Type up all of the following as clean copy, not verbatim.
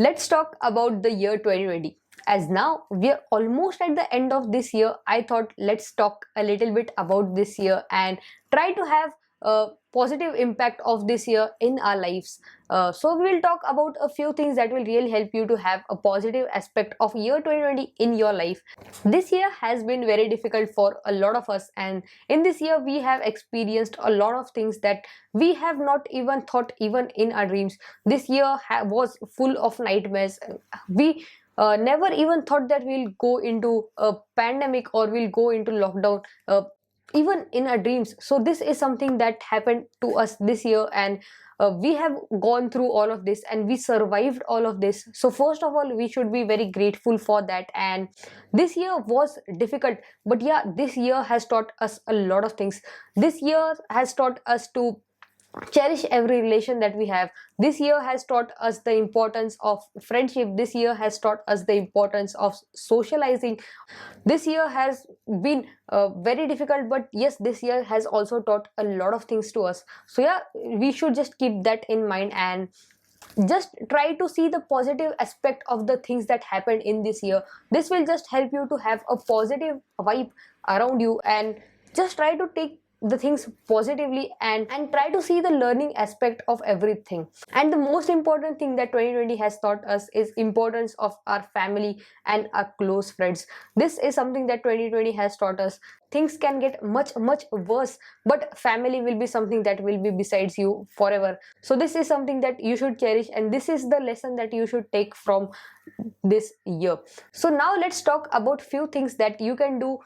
Let's talk about the year 2020. As now we are almost at the end of this year, I thought let's talk a little bit about this year and try to have a positive impact of this year in our lives. So we will talk about a few things that will really help you to have a positive aspect of year 2020 in your life. This year has been very difficult for a lot of us, and in this year we have experienced a lot of things that we have not even thought even in our dreams. This year was full of nightmares. We never even thought that we'll go into a pandemic or we'll go into lockdown, even in our dreams. So this is something that happened to us this year, and we have gone through all of this and we survived all of this. So first of all, we should be very grateful for that. And this year was difficult, but yeah, this year has taught us a lot of things. This year has taught us to cherish every relation that we have. This year has taught us the importance of friendship. This year has taught us the importance of socializing. This year has been very difficult, but yes, this year has also taught a lot of things to us. So yeah, we should just keep that in mind and just try to see the positive aspect of the things that happened in this year. This will just help you to have a positive vibe around you, and just try to take the things positively and try to see the learning aspect of everything. And the most important thing that 2020 has taught us is importance of our family and our close friends. This is something that 2020 has taught us. Things can get much worse, but family will be something that will be besides you forever. So this is something that you should cherish, and this is the lesson that you should take from this year. So now let's talk about few things that you can do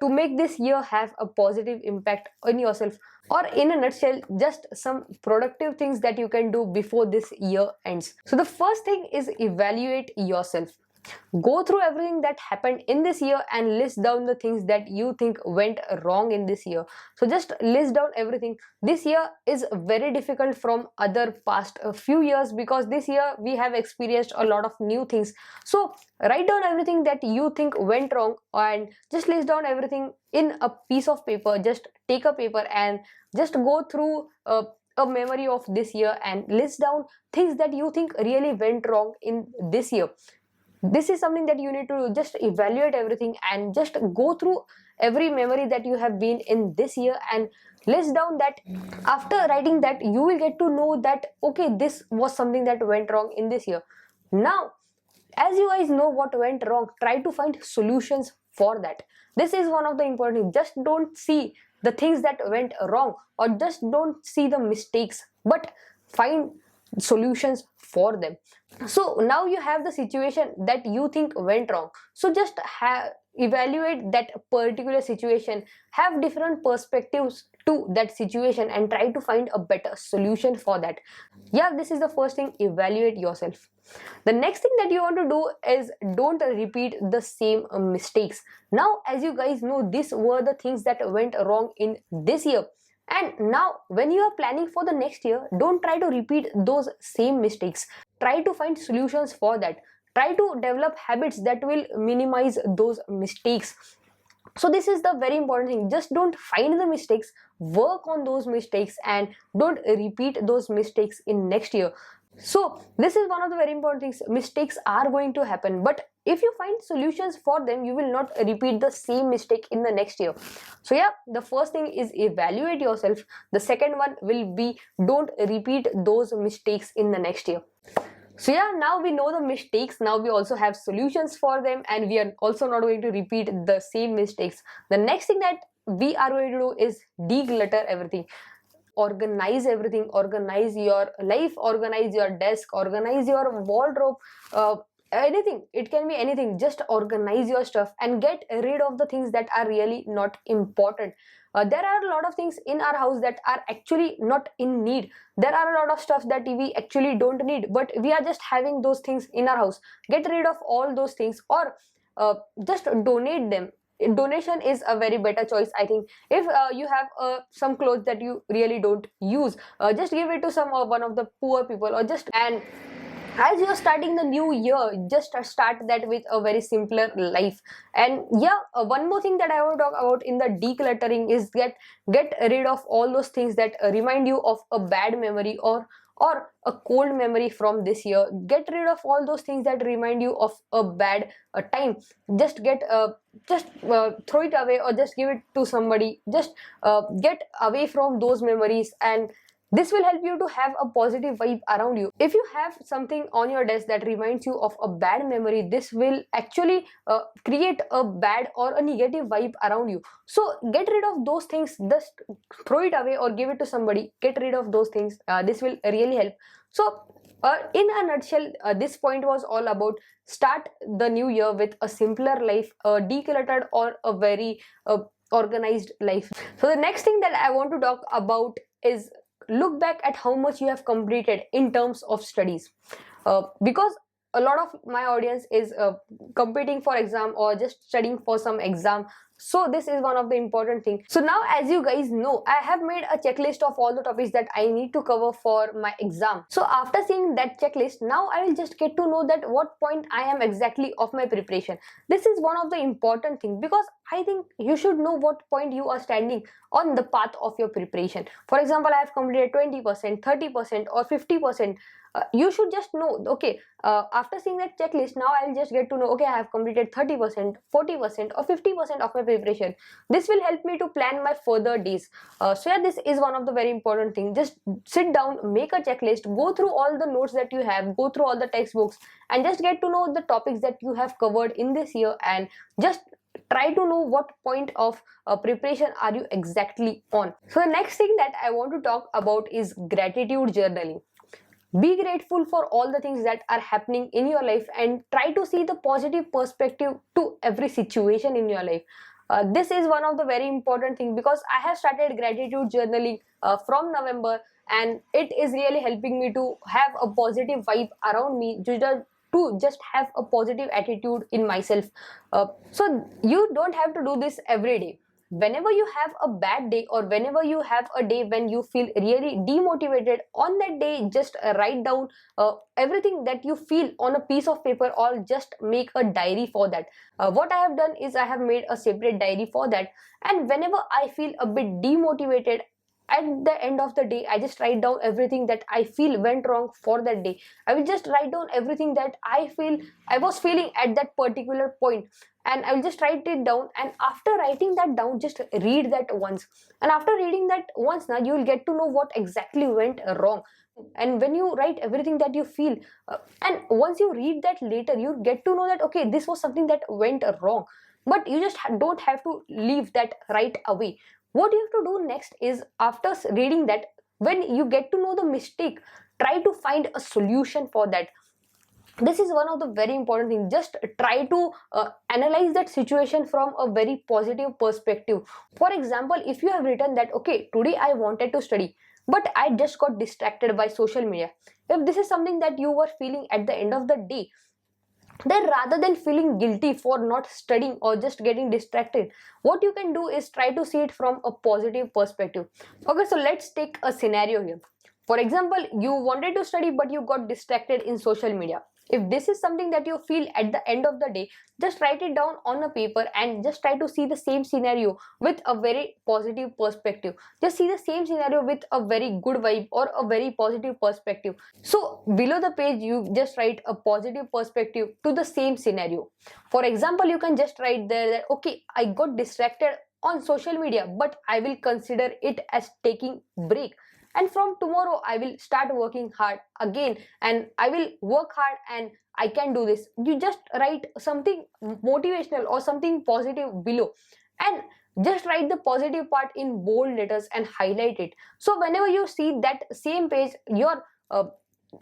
to make this year have a positive impact on yourself, or in a nutshell, just some productive things that you can do before this year ends. So the first thing is evaluate yourself. Go through everything that happened in this year and list down the things that you think went wrong in this year. So just list down everything. This year is very difficult from other past few years, because this year we have experienced a lot of new things. So write down everything that you think went wrong and just list down everything in a piece of paper. Just take a paper and just go through a memory of this year and list down things that you think really went wrong in this year. This is something that you need to do. Just evaluate everything and just go through every memory that you have been in this year and list down that. After writing that, you will get to know that okay, this was something that went wrong in this year. Now, as you guys know what went wrong, try to find solutions for that. This is one of the important things. Just don't see the things that went wrong, or just don't see the mistakes, but find solutions for them. So now you have the situation that you think went wrong. So just evaluate that particular situation, have different perspectives to that situation, and try to find a better solution for that. Yeah, this is the first thing. Evaluate yourself. The next thing that you want to do is don't repeat the same mistakes. Now, as you guys know, these were the things that went wrong in this year. And now when you are planning for the next year, don't try to repeat those same mistakes. Try to find solutions for that. Try to develop habits that will minimize those mistakes. So this is the very important thing. Just don't find the mistakes, work on those mistakes, and don't repeat those mistakes in next year. So this is one of the very important things. Mistakes are going to happen, but if you find solutions for them, you will not repeat the same mistake in the next year. So yeah, the first thing is evaluate yourself. The second one will be don't repeat those mistakes in the next year. So yeah, now we know the mistakes. Now we also have solutions for them, and we are also not going to repeat the same mistakes. The next thing that we are going to do is declutter everything. Organize everything. Organize your life, organize your desk, organize your wardrobe, anything. It can be anything. Just organize your stuff and get rid of the things that are really not important. There are a lot of things in our house that are actually not in need. There are a lot of stuff that we actually don't need, but we are just having those things in our house. Get rid of all those things, or just donate them. Donation is a very better choice, I think. If you have some clothes that you really don't use, just give it to some one of the poor people, or just. And as you're starting the new year, just start that with a very simpler life. And yeah, one more thing that I want to talk about in the decluttering is get rid of all those things that remind you of a bad memory, or or a cold memory from this year. Get rid of all those things that remind you of a bad time. Just throw it away or just give it to somebody. Just get away from those memories, and this will help you to have a positive vibe around you. If you have something on your desk that reminds you of a bad memory, this will actually create a bad or a negative vibe around you. So get rid of those things, just throw it away or give it to somebody. Get rid of those things. This will really help. So in a nutshell, this point was all about start the new year with a simpler life, a decluttered or a very organized life. So the next thing that I want to talk about is look back at how much you have completed in terms of studies, because a lot of my audience is competing for exam or just studying for some exam. So this is one of the important things. So now, as you guys know, I have made a checklist of all the topics that I need to cover for my exam. So after seeing that checklist, now I will just get to know that what point I am exactly of my preparation. This is one of the important things, because I think you should know what point you are standing on the path of your preparation. For example, I have completed 20%, 30% or 50%. You should just know, okay, after seeing that checklist, now I'll just get to know, okay, I have completed 30%, 40% or 50% of my preparation. This will help me to plan my further days. So yeah, this is one of the very important things. Just sit down, make a checklist, go through all the notes that you have, go through all the textbooks, and just get to know the topics that you have covered in this year, and just try to know what point of preparation are you exactly on. So the next thing that I want to talk about is gratitude journaling. Be grateful for all the things that are happening in your life and try to see the positive perspective to every situation in your life. This is one of the very important things, because I have started gratitude journaling from November, and it is really helping me to have a positive vibe around me, to just have a positive attitude in myself. So you don't have to do this every day. Whenever you have a bad day, or whenever you have a day when you feel really demotivated, on that day just write down everything that you feel on a piece of paper, or just make a diary for that. What I have done is I have made a separate diary for that, and whenever I feel a bit demotivated, at the end of the day, I just write down everything that I feel went wrong for that day. I will just write down everything that I was feeling at that particular point, and I will just write it down. And after writing that down, just read that once. And after reading that once, now you will get to know what exactly went wrong. And when you write everything that you feel, and once you read that later, you get to know that, okay, this was something that went wrong. But you just don't have to leave that right away. What you have to do next is, after reading that, when you get to know the mistake, try to find a solution for that. This is one of the very important things. Just try to analyze that situation from a very positive perspective. For example, if you have written that, okay, today I wanted to study, but I just got distracted by social media. If this is something that you were feeling at the end of the day, then rather than feeling guilty for not studying or just getting distracted, what you can do is try to see it from a positive perspective. Okay, so let's take a scenario here. For example, you wanted to study but you got distracted in social media. If this is something that you feel at the end of the day, just write it down on a paper and just try to see the same scenario with a very positive perspective. Just see the same scenario with a very good vibe or a very positive perspective. So below the page, you just write a positive perspective to the same scenario. For example, you can just write there that, okay, I got distracted on social media, but I will consider it as taking break, and from tomorrow I will start working hard again, and I will work hard and I can do this. You just write something motivational or something positive below, and just write the positive part in bold letters and highlight it. So whenever you see that same page, your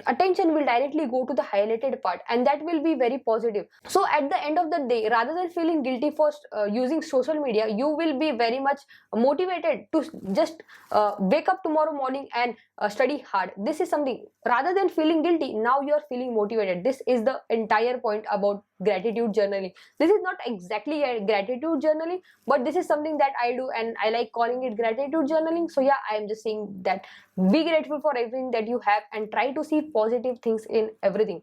attention will directly go to the highlighted part, and that will be very positive. So at the end of the day, rather than feeling guilty for using social media, you will be very much motivated to just wake up tomorrow morning and study hard. This is something, rather than feeling guilty, now you are feeling motivated. This is the entire point about gratitude journaling. This is not exactly a gratitude journaling, but this is something that I do, and I like calling it gratitude journaling. So yeah, I am just saying that be grateful for everything that you have and try to see positive things in everything.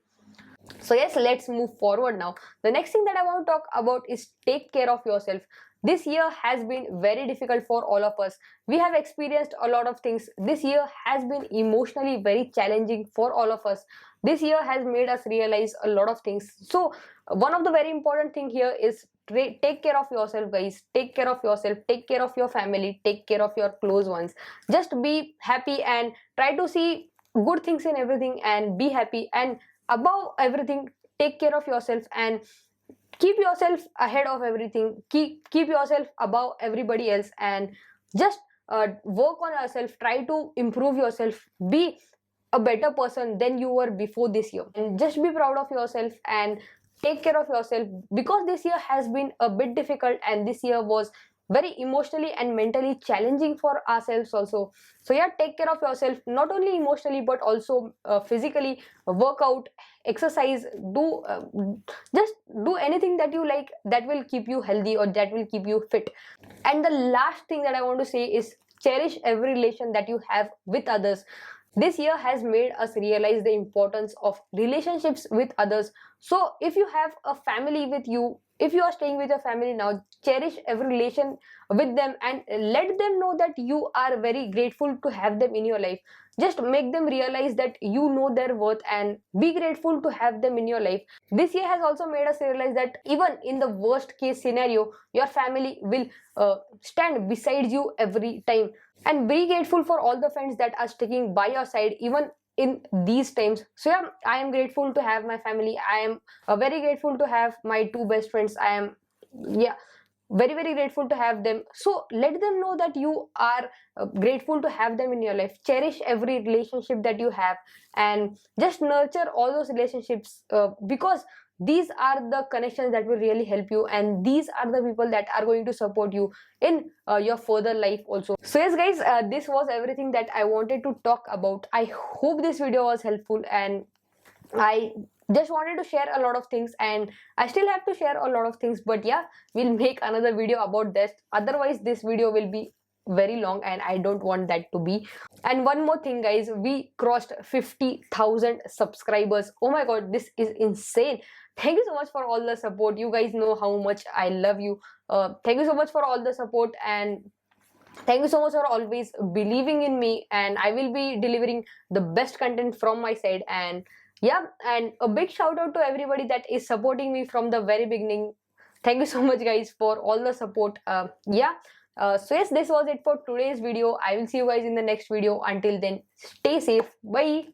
So yes, let's move forward now. The next thing that I want to talk about is take care of yourself. This year has been very difficult for all of us. We have experienced a lot of things. This year has been emotionally very challenging for all of us. This year has made us realize a lot of things. So one of the very important thing here is take care of yourself, guys. Take care of yourself, take care of your family, take care of your close ones. Just be happy and try to see good things in everything and be happy, and above everything, take care of yourself and keep yourself ahead of everything. Keep yourself above everybody else, and just work on yourself. Try to improve yourself. Be a better person than you were before this year, and just be proud of yourself and take care of yourself, because this year has been a bit difficult, and this year was very emotionally and mentally challenging for ourselves also. So yeah, take care of yourself, not only emotionally but also physically. Work out, exercise, do just do anything that you like, that will keep you healthy or that will keep you fit. And the last thing that I want to say is cherish every relation that you have with others. This year has made us realize the importance of relationships with others. So if you have a family with you, if you are staying with your family now, cherish every relation with them and let them know that you are very grateful to have them in your life. Just make them realize that you know their worth and be grateful to have them in your life. This year has also made us realize that even in the worst case scenario, your family will stand beside you every time. And be grateful for all the friends that are sticking by your side even in these times. So yeah, I am grateful to have my family. I am very grateful to have my two best friends. I am, yeah, very grateful to have them. So let them know that you are grateful to have them in your life. Cherish every relationship that you have and just nurture all those relationships, because these are the connections that will really help you, and these are the people that are going to support you in your further life also. So yes guys, this was everything that I wanted to talk about. I hope this video was helpful, and I just wanted to share a lot of things, and I still have to share a lot of things, but yeah, we'll make another video about this. Otherwise this video will be very long and I don't want that to be. And one more thing guys, we crossed 50,000 subscribers. Oh my god, this is insane. Thank you so much for all the support. You guys know how much I love you. Thank you so much for all the support, and thank you so much for always believing in me, and I will be delivering the best content from my side. And yeah, and a big shout out to everybody that is supporting me from the very beginning. Thank you so much guys for all the support. So yes, this was it for today's video. I will see you guys in the next video. Until then, stay safe. Bye.